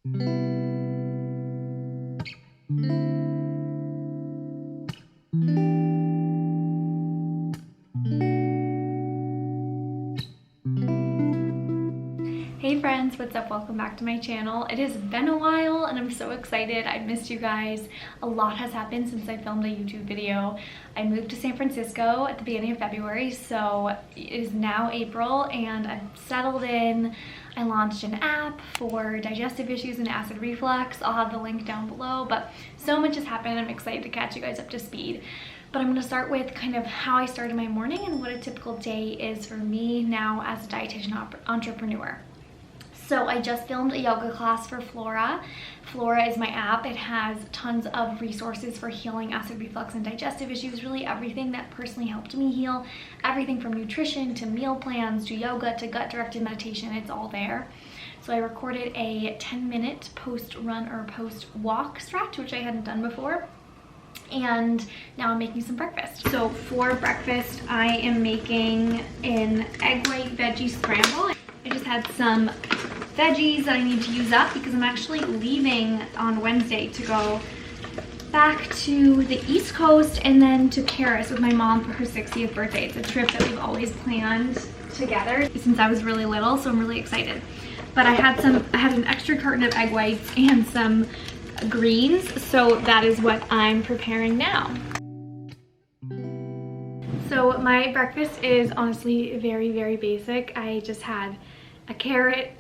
Hey friends, what's up? Welcome back to my channel. It has been a while and I'm so excited. I missed you guys. A lot has happened since I filmed a YouTube video. I moved to San Francisco at the beginning of February, so it is now April and I've settled in. I launched an app for digestive issues and acid reflux. I'll have the link down below, but so much has happened. I'm excited to catch you guys up to speed. But I'm going to start with kind of how I started my morning and what a typical day is for me now as a dietitian entrepreneur. So I just filmed a yoga class for FLORA. FLORA is my app. It has tons of resources for healing acid reflux and digestive issues, really everything that personally helped me heal. Everything from nutrition to meal plans to yoga to gut-directed meditation, it's all there. So I recorded a 10-minute post-run or post-walk stretch, which I hadn't done before. And now I'm making some breakfast. So for breakfast, I am making an egg white veggie scramble. I just had some veggies that I need to use up because I'm actually leaving on Wednesday to go back to the East Coast and then to Paris with my mom for her 60th birthday. It's a trip that we've always planned together since I was really little, so I'm really excited. But I had an extra carton of egg whites and some greens, so that is what I'm preparing now. So my breakfast is honestly very, very basic. I just had a carrot,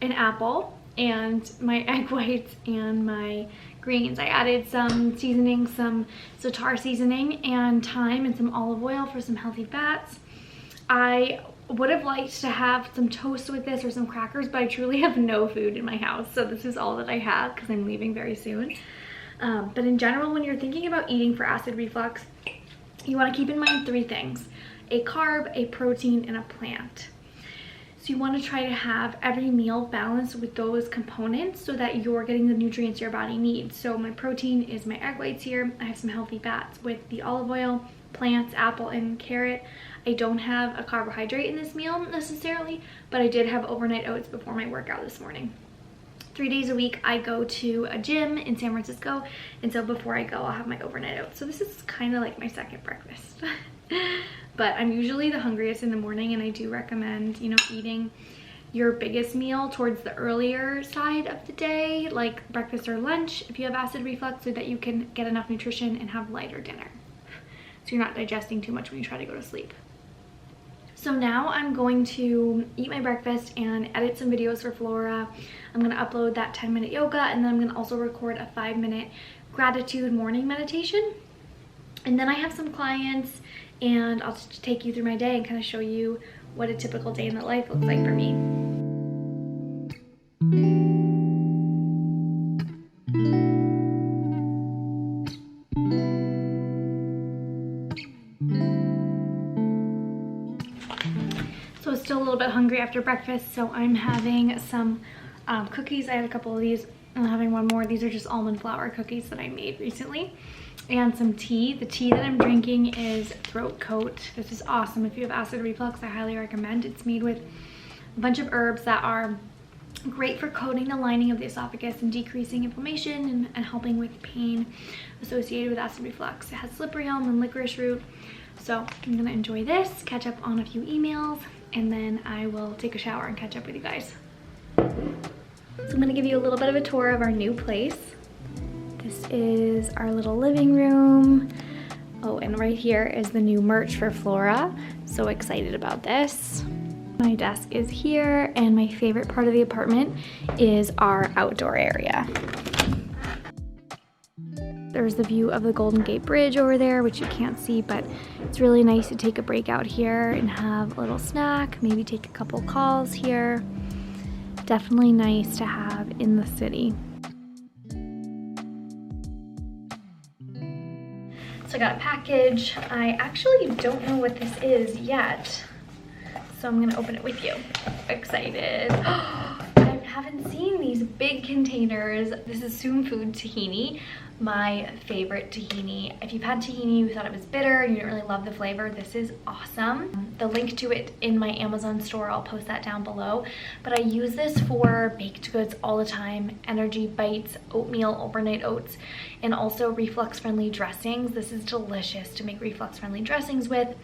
an apple, and my egg whites and my greens. I added some seasoning, some za'atar seasoning and thyme and some olive oil for some healthy fats. I would have liked to have some toast with this or some crackers, but I truly have no food in my house, so this is all that I have because I'm leaving very soon. But in general, when you're thinking about eating for acid reflux, you want to keep in mind 3 things: a carb, a protein, and a plant. So you want to try to have every meal balanced with those components so that you're getting the nutrients your body needs. So my protein is my egg whites here. I have some healthy fats with the olive oil, plants, apple, and carrot. I don't have a carbohydrate in this meal necessarily, but I did have overnight oats before my workout this morning. 3 days a week I go to a gym in San Francisco, and so before I go I'll have my overnight oats. So this is kind of like my second breakfast. But I'm usually the hungriest in the morning, and I do recommend, eating your biggest meal towards the earlier side of the day, like breakfast or lunch if you have acid reflux, so that you can get enough nutrition and have lighter dinner, so you're not digesting too much when you try to go to sleep. So now I'm going to eat my breakfast and edit some videos for FLORA. I'm going to upload that 10-minute yoga, and then I'm going to also record a 5-minute gratitude morning meditation. And then I have some clients, and I'll just take you through my day and kind of show you what a typical day in the life looks like for me. So still a little bit hungry after breakfast, so I'm having some cookies. I had a couple of these. I'm having one more. These are just almond flour cookies that I made recently. And some tea. The tea that I'm drinking is Throat Coat. This is awesome. If you have acid reflux, I highly recommend. It's made with a bunch of herbs that are great for coating the lining of the esophagus and decreasing inflammation and helping with pain associated with acid reflux. It has slippery elm and licorice root. So I'm gonna enjoy this, catch up on a few emails, and then I will take a shower and catch up with you guys. So I'm gonna give you a little bit of a tour of our new place. This is our little living room. Oh, and right here is the new merch for FLORA. So excited about this. My desk is here, and my favorite part of the apartment is our outdoor area. There's the view of the Golden Gate Bridge over there, which you can't see, but it's really nice to take a break out here and have a little snack, maybe take a couple calls here. Definitely nice to have in the city. So I got a package. I actually don't know what this is yet, so I'm gonna open it with you. Excited. I've haven't seen these big containers. This is Soon Food tahini, my favorite tahini. If you've had tahini, you thought it was bitter and you didn't really love the flavor, this is awesome. The link to it in my Amazon store, I'll post that down below. But I use this for baked goods all the time, energy bites, oatmeal, overnight oats, and also reflux-friendly dressings. This is delicious to make reflux-friendly dressings with.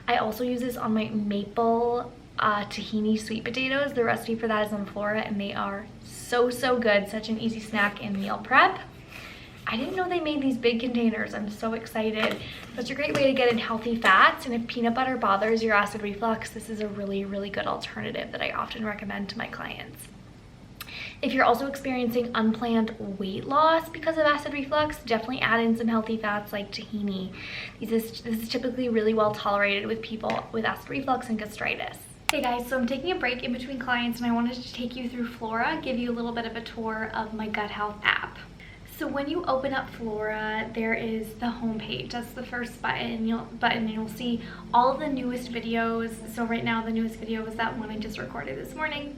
I also use this on my maple tahini sweet potatoes. The recipe for that is on FLORA, and they are so good. Such an easy snack and meal prep. I didn't know they made these big containers. I'm so excited. Such a great way to get in healthy fats, and if peanut butter bothers your acid reflux, this is a really good alternative that I often recommend to my clients. If you're also experiencing unplanned weight loss because of acid reflux, definitely add in some healthy fats like tahini. This is typically really well tolerated with people with acid reflux and gastritis. Hey guys, so I'm taking a break in between clients and I wanted to take you through FLORA, give you a little bit of a tour of my gut health app. So when you open up FLORA, there is the home page. That's the first button. You'll see all of the newest videos. So right now the newest video was that one I just recorded this morning.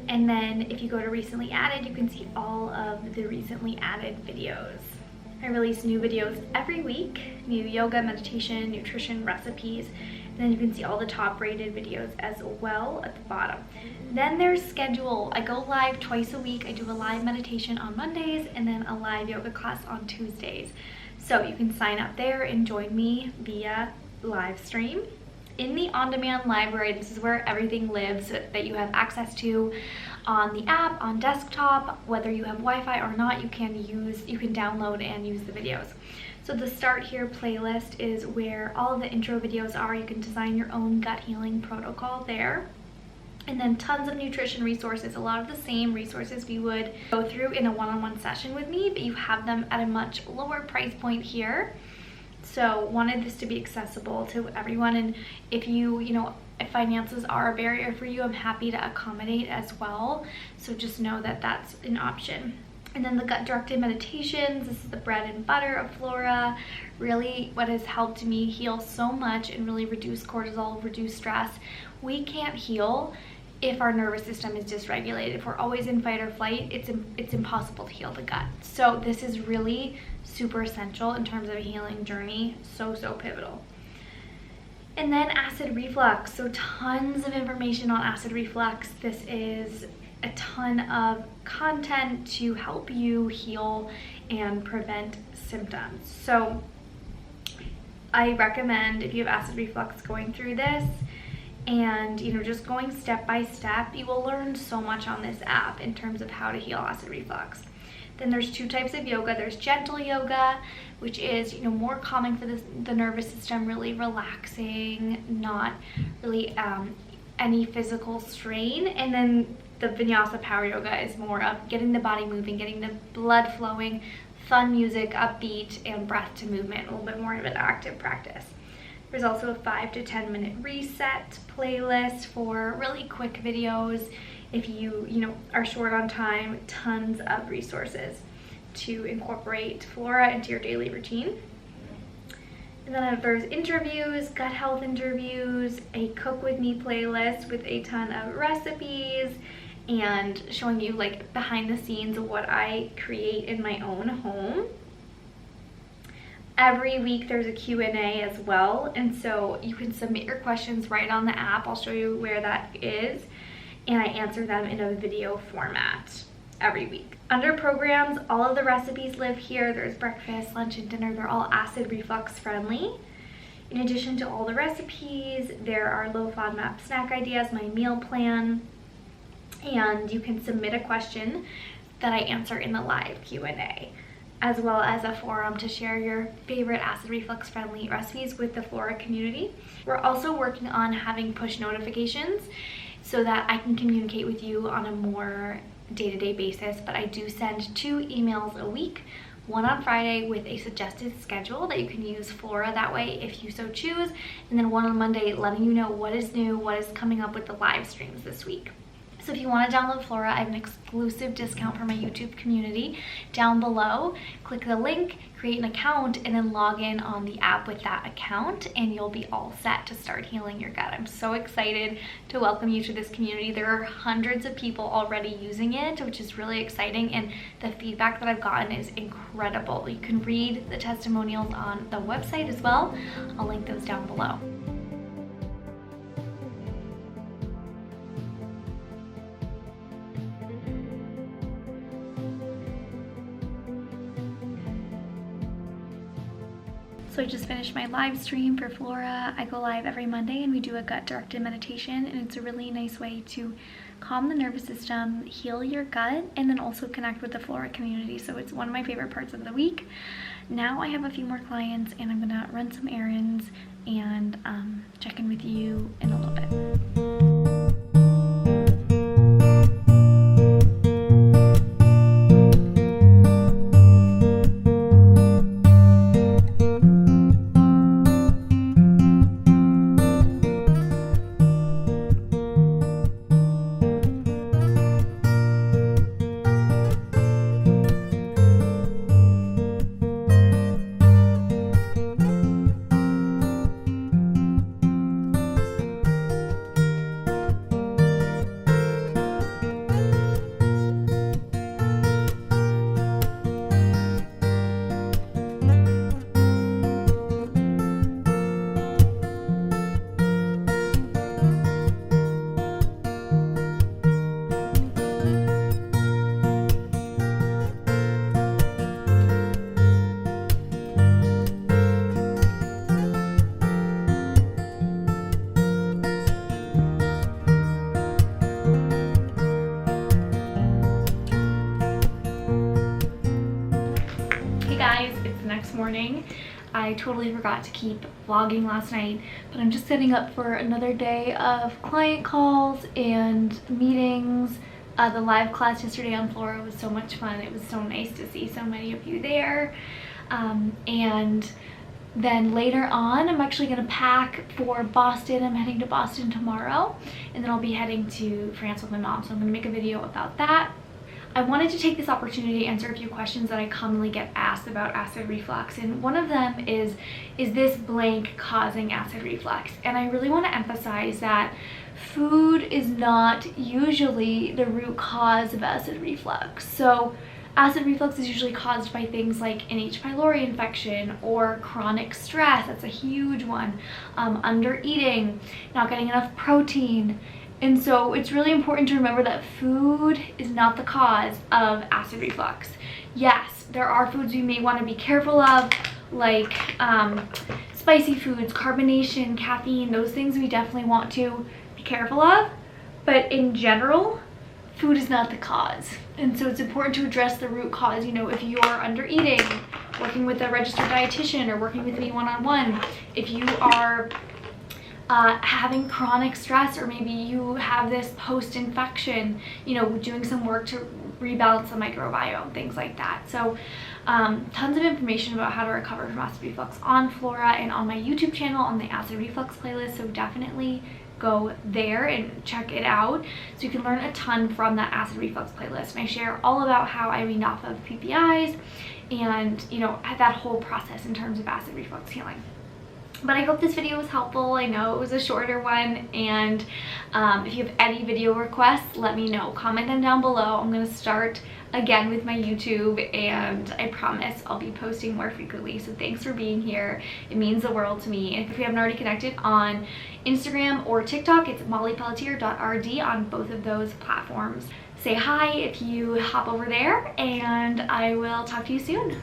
And then if you go to recently added, you can see all of the recently added videos. I release new videos every week, new yoga, meditation, nutrition, recipes. And then you can see all the top rated videos as well at the bottom. Then there's schedule. I go live twice a week. I do a live meditation on Mondays and then a live yoga class on Tuesdays. So you can sign up there and join me via live stream. In the on-demand library, this is where everything lives that you have access to on the app, on desktop. Whether you have Wi-Fi or not, you can download and use the videos. So the Start Here playlist is where all of the intro videos are. You can design your own gut healing protocol there. And then tons of nutrition resources, a lot of the same resources we would go through in a one-on-one session with me, but you have them at a much lower price point here. So wanted this to be accessible to everyone, and if if finances are a barrier for you, I'm happy to accommodate as well. So just know that that's an option. And then the gut-directed meditations, this is the bread and butter of FLORA. Really what has helped me heal so much and really reduce cortisol, reduce stress. We can't heal if our nervous system is dysregulated. If we're always in fight or flight, it's impossible to heal the gut. So this is really super essential in terms of a healing journey. So pivotal. And then acid reflux. So tons of information on acid reflux. This is a ton of content to help you heal and prevent symptoms. So I recommend, if you have acid reflux, going through this and just going step by step. You will learn so much on this app in terms of how to heal acid reflux. Then there's two types of yoga. There's gentle yoga, which is more calming for the nervous system, really relaxing, not really any physical strain. And then the vinyasa power yoga is more of getting the body moving, getting the blood flowing, fun music, upbeat, and breath to movement, a little bit more of an active practice. There's also a 5 to 10 minute reset playlist for really quick videos. If you are short on time, tons of resources to incorporate FLORA into your daily routine. And then there's interviews, gut health interviews, a cook with me playlist with a ton of recipes and showing you behind the scenes of what I create in my own home. Every week there's a Q&A as well, and so you can submit your questions right on the app. I'll show you where that is, and I answer them in a video format every week. Under programs, all of the recipes live here. There's breakfast, lunch, and dinner. They're all acid reflux friendly. In addition to all the recipes, there are low FODMAP snack ideas, my meal plan, and you can submit a question that I answer in the live Q&A, as well as a forum to share your favorite acid reflux friendly recipes with the FLORA community. We're also working on having push notifications so that I can communicate with you on a more day-to-day basis, but I do send 2 emails a week, one on Friday with a suggested schedule that you can use FLORA that way if you so choose, and then one on Monday letting you know what is new, what is coming up with the live streams this week. So if you want to download FLORA, I have an exclusive discount for my YouTube community down below. Click the link, create an account, and then log in on the app with that account, and you'll be all set to start healing your gut. I'm so excited to welcome you to this community. There are hundreds of people already using it, which is really exciting, and the feedback that I've gotten is incredible. You can read the testimonials on the website as well. I'll link those down below. So I just finished my live stream for FLORA. I go live every Monday and we do a gut-directed meditation, and it's a really nice way to calm the nervous system, heal your gut, and then also connect with the FLORA community. So it's one of my favorite parts of the week. Now I have a few more clients and I'm gonna run some errands and check in with you in a little bit. Morning. I totally forgot to keep vlogging last night, but I'm just setting up for another day of client calls and meetings. The live class yesterday on FLORA was so much fun. It was so nice to see so many of you there. And then later on, I'm actually going to pack for Boston. I'm heading to Boston tomorrow, and then I'll be heading to France with my mom, so I'm going to make a video about that. I wanted to take this opportunity to answer a few questions that I commonly get asked about acid reflux, and one of them is this blank causing acid reflux? And I really want to emphasize that food is not usually the root cause of acid reflux. So acid reflux is usually caused by things like an H. pylori infection or chronic stress. That's a huge one. Under eating, not getting enough protein. And so it's really important to remember that food is not the cause of acid reflux. Yes, there are foods you may want to be careful of, like spicy foods, carbonation, caffeine. Those things we definitely want to be careful of. But in general, food is not the cause. And so it's important to address the root cause. You know, if you're under eating, working with a registered dietitian or working with me one-on-one, if you are having chronic stress, or maybe you have this post-infection, you know, doing some work to rebalance the microbiome, things like that. So tons of information about how to recover from acid reflux on FLORA and on my YouTube channel on the acid reflux playlist, so definitely go there and check it out so you can learn a ton from that acid reflux playlist. And I share all about how I weaned off of PPIs and, you know, that whole process in terms of acid reflux healing. But I hope this video was helpful. I know it was a shorter one, and if you have any video requests, let me know. Comment them down below. I'm going to start again with my YouTube, and I promise I'll be posting more frequently. So thanks for being here. It means the world to me. And if we haven't already connected on Instagram or TikTok, it's mollypelletier.rd on both of those platforms. Say hi if you hop over there, and I will talk to you soon.